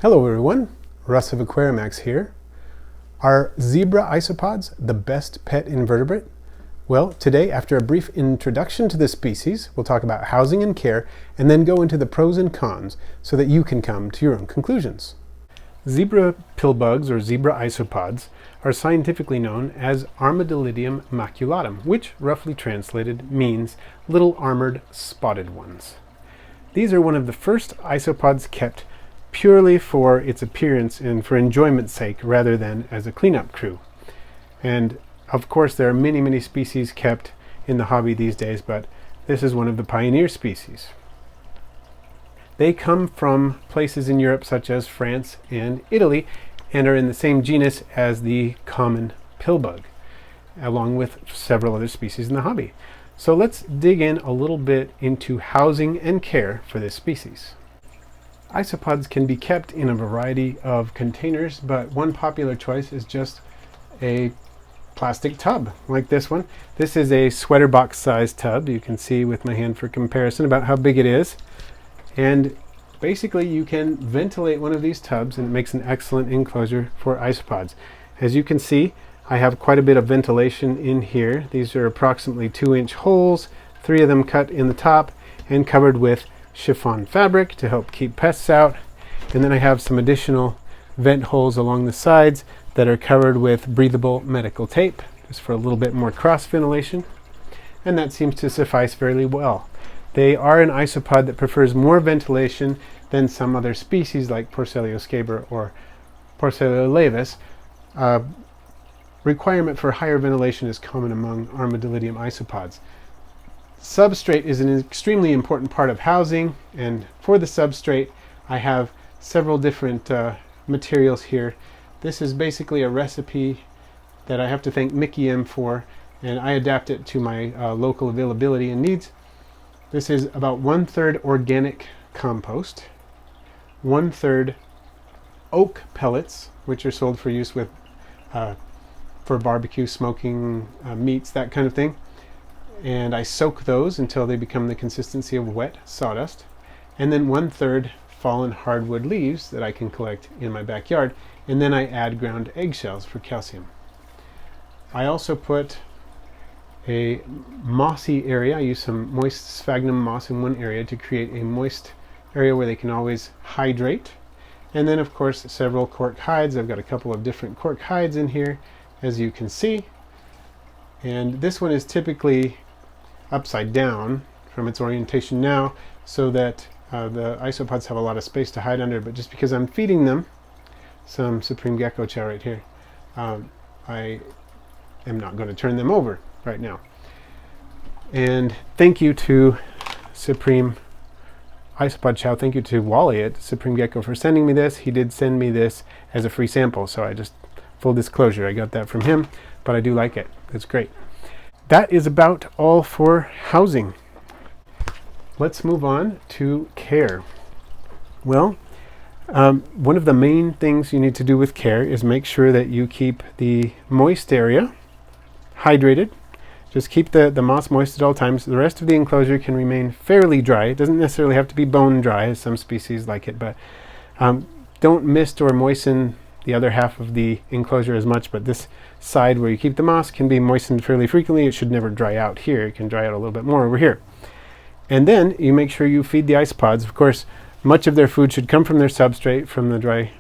Hello everyone, Russ of Aquariumax here. Are zebra isopods the best pet invertebrate? Well, today, after a brief introduction to the species, we'll talk about housing and care, and then go into the pros and cons so that you can come to your own conclusions. Zebra pillbugs, or zebra isopods, are scientifically known as Armadillidium maculatum, which, roughly translated, means little armored spotted ones. These are one of the first isopods kept purely for its appearance and for enjoyment's sake rather than as a cleanup crew. And of course there are many species kept in the hobby these days, but this is one of the pioneer species. They come from places in Europe such as France and Italy and are in the same genus as the common pillbug, along with several other species in the hobby. So let's dig in a little bit into housing and care for this species. Isopods can be kept in a variety of containers, but one popular choice is just a plastic tub like this one. This is a sweater box size tub. You can see with my hand for comparison about how big it is. And basically you can ventilate one of these tubs and it makes an excellent enclosure for isopods. As you can see, I have quite a bit of ventilation in here. These are approximately 2-inch holes, 3 of them cut in the top and covered with chiffon fabric to help keep pests out. And then I have some additional vent holes along the sides that are covered with breathable medical tape, just for a little bit more cross ventilation. And that seems to suffice fairly well. They are an isopod that prefers more ventilation than some other species like Porcellio or Porcellio laevis. Requirement for higher ventilation is common among Armadillidium isopods. Substrate is an extremely important part of housing, and for the substrate I have several different materials here. This is basically a recipe that I have to thank Mickey M for, and I adapt it to my local availability and needs. This is about 1/3 organic compost, 1/3 oak pellets, which are sold for use with for barbecue, smoking meats, that kind of thing. And I soak those until they become the consistency of wet sawdust. And then 1/3 fallen hardwood leaves that I can collect in my backyard. And then I add ground eggshells for calcium. I also put a mossy area. I use some moist sphagnum moss in one area to create a moist area where they can always hydrate. And then of course several cork hides. I've got a couple of different cork hides in here, as you can see. And this one is typically upside down from its orientation now, so that the isopods have a lot of space to hide under, but just because I'm feeding them some supreme gecko chow right here, I am not going to turn them over right now. And thank you to Supreme Isopod Chow, thank you to Wally at Supreme Gecko for sending me this. He did send me this as a free sample, so I just, full disclosure, I got that from him, but I do like it. It's great. That is about all for housing. Let's move on to care. Well, one of the main things you need to do with care is make sure that you keep the moist area hydrated. Just keep the moss moist at all times. The rest of the enclosure can remain fairly dry. It doesn't necessarily have to be bone dry, as some species like it, but don't mist or moisten the other half of the enclosure as much, but this side where you keep the moss can be moistened fairly frequently. It should never dry out here. It can dry out a little bit more over here. And then you make sure you feed the isopods. Of course, much of their food should come from their substrate, from the dry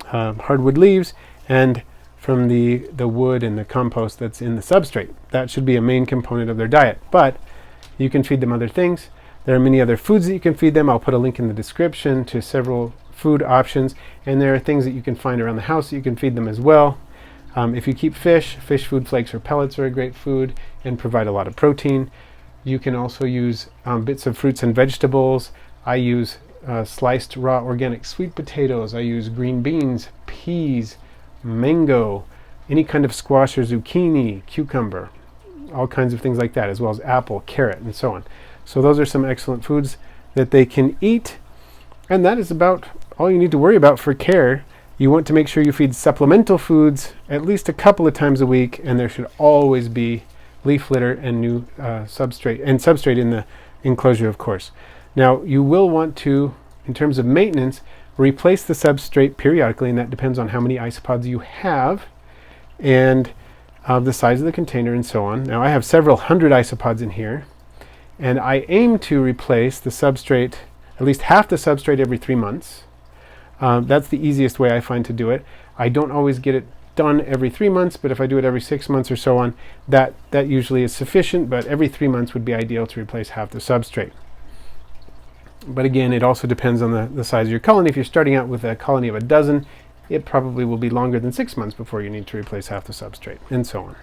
hardwood leaves, and from the wood and the compost that's in the substrate. That should be a main component of their diet, but you can feed them other things. There are many other foods that you can feed them. I'll put a link in the description to several food options, and there are things that you can find around the house that you can feed them as well. If you keep fish food flakes or pellets are a great food and provide a lot of protein. You can also use bits of fruits and vegetables. I use sliced raw organic sweet potatoes. I use green beans, peas, mango, any kind of squash or zucchini, cucumber, all kinds of things like that, as well as apple, carrot, and so on. So those are some excellent foods that they can eat. And that is about all you need to worry about for care. You want to make sure you feed supplemental foods at least a couple of times a week, and there should always be leaf litter and new substrate in the enclosure, of course. Now you will want to, in terms of maintenance, replace the substrate periodically, and that depends on how many isopods you have and the size of the container and so on. Now I have several hundred isopods in here, and I aim to replace the substrate, at least half the substrate, every 3 months. That's the easiest way I find to do it. I don't always get it done every 3 months, but if I do it every 6 months or so on, that usually is sufficient, but every 3 months would be ideal to replace half the substrate. But again, it also depends on the size of your colony. If you're starting out with a colony of a dozen, it probably will be longer than 6 months before you need to replace half the substrate, and so on.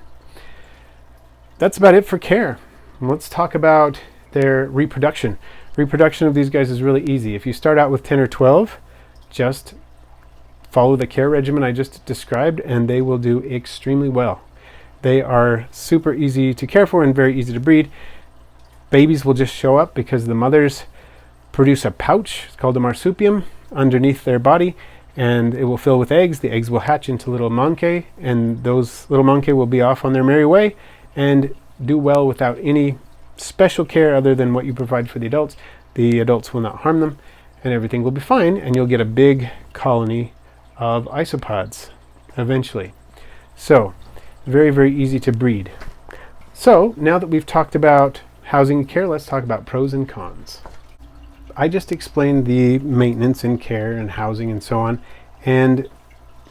That's about it for care. Let's talk about their reproduction. Reproduction of these guys is really easy. If you start out with 10 or 12, just follow the care regimen I just described, and they will do extremely well. They are super easy to care for and very easy to breed. Babies will just show up because the mothers produce a pouch, it's called a marsupium, underneath their body, and it will fill with eggs. The eggs will hatch into little monkey, and those little monkey will be off on their merry way and do well without any special care other than what you provide for the adults. The adults will not harm them, and everything will be fine, and you'll get a big colony of isopods eventually. So very, very easy to breed. So now that we've talked about housing and care, let's talk about pros and cons. I just explained the maintenance and care and housing and so on, and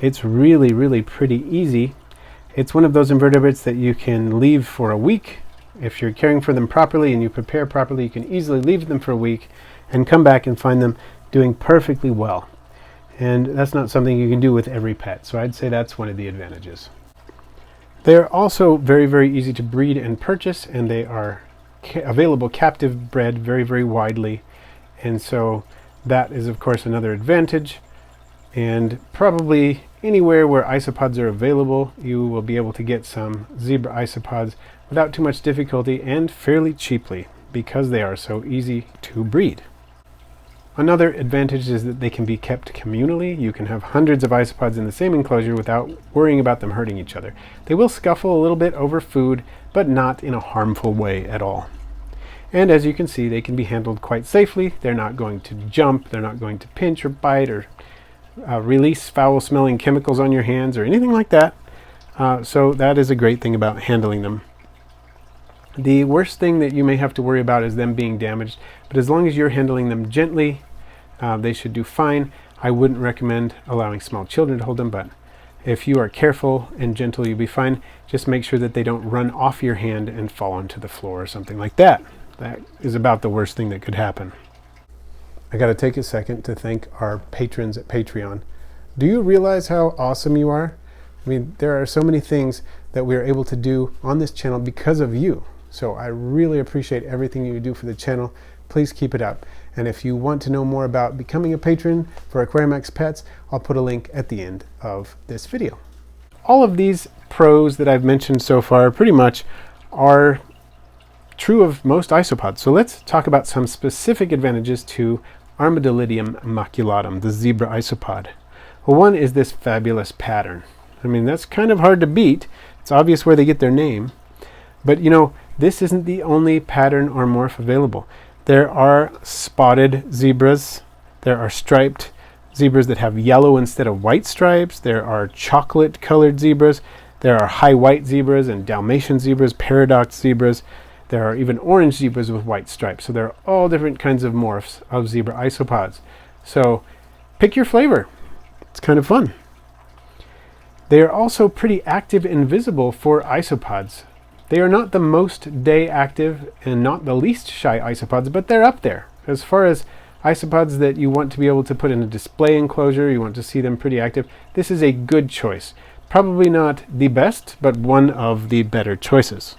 it's really, really pretty easy. It's one of those invertebrates that you can leave for a week. If you're caring for them properly and you prepare properly, you can easily leave them for a week and come back and find them doing perfectly well. And that's not something you can do with every pet, so I'd say that's one of the advantages. They're also very, very easy to breed and purchase, and they are available captive bred very, very widely, and so that is of course another advantage. And probably anywhere where isopods are available, you will be able to get some zebra isopods without too much difficulty and fairly cheaply, because they are so easy to breed. Another advantage is that they can be kept communally. You can have hundreds of isopods in the same enclosure without worrying about them hurting each other. They will scuffle a little bit over food, but not in a harmful way at all. And as you can see, they can be handled quite safely. They're not going to jump, they're not going to pinch or bite or release foul-smelling chemicals on your hands or anything like that. So that is a great thing about handling them. The worst thing that you may have to worry about is them being damaged, but as long as you're handling them gently, they should do fine. I wouldn't recommend allowing small children to hold them, but if you are careful and gentle, you'll be fine. Just make sure that they don't run off your hand and fall onto the floor or something like that. That is about the worst thing that could happen. I got to take a second to thank our patrons at Patreon. Do you realize how awesome you are? I mean, there are so many things that we are able to do on this channel because of you. So I really appreciate everything you do for the channel. Please keep it up. And if you want to know more about becoming a patron for AquariumX Pets, I'll put a link at the end of this video. All of these pros that I've mentioned so far pretty much are true of most isopods. So let's talk about some specific advantages to Armadillidium maculatum, the zebra isopod. Well, one is this fabulous pattern. I mean, that's kind of hard to beat. It's obvious where they get their name. But you know, this isn't the only pattern or morph available. There are spotted zebras, there are striped zebras that have yellow instead of white stripes, there are chocolate colored zebras, there are high white zebras and Dalmatian zebras, paradox zebras, there are even orange zebras with white stripes. So there are all different kinds of morphs of zebra isopods. So pick your flavor. It's kind of fun. They are also pretty active and visible for isopods. They are not the most day active and not the least shy isopods, but they're up there. As far as isopods that you want to be able to put in a display enclosure, you want to see them pretty active, this is a good choice. Probably not the best, but one of the better choices.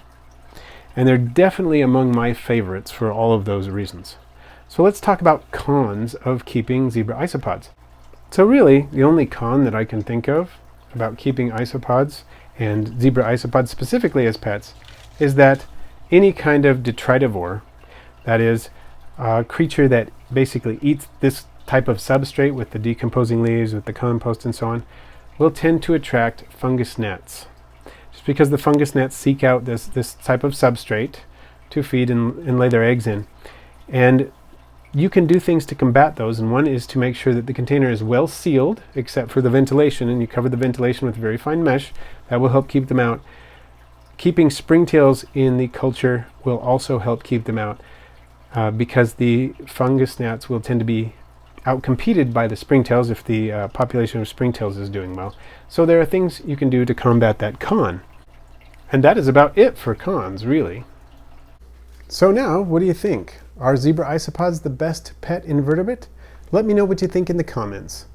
And they're definitely among my favorites for all of those reasons. So let's talk about cons of keeping zebra isopods. So really, the only con that I can think of about keeping isopods and zebra isopods specifically as pets is that any kind of detritivore, that is a creature that basically eats this type of substrate with the decomposing leaves, with the compost and so on, will tend to attract fungus gnats. Just because the fungus gnats seek out this type of substrate to feed and lay their eggs in. And you can do things to combat those, and one is to make sure that the container is well sealed except for the ventilation, and you cover the ventilation with very fine mesh. That will help keep them out. Keeping springtails in the culture will also help keep them out because the fungus gnats will tend to be outcompeted by the springtails if the population of springtails is doing well. So there are things you can do to combat that con. And that is about it for cons, really. So now, what do you think? Are zebra isopods the best pet invertebrate? Let me know what you think in the comments.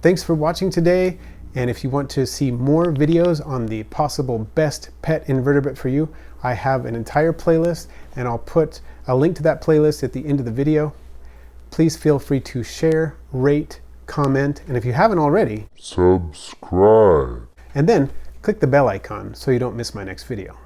Thanks for watching today, and if you want to see more videos on the possible best pet invertebrate for you, I have an entire playlist, and I'll put a link to that playlist at the end of the video. Please feel free to share, rate, comment, and if you haven't already, subscribe. And then click the bell icon so you don't miss my next video.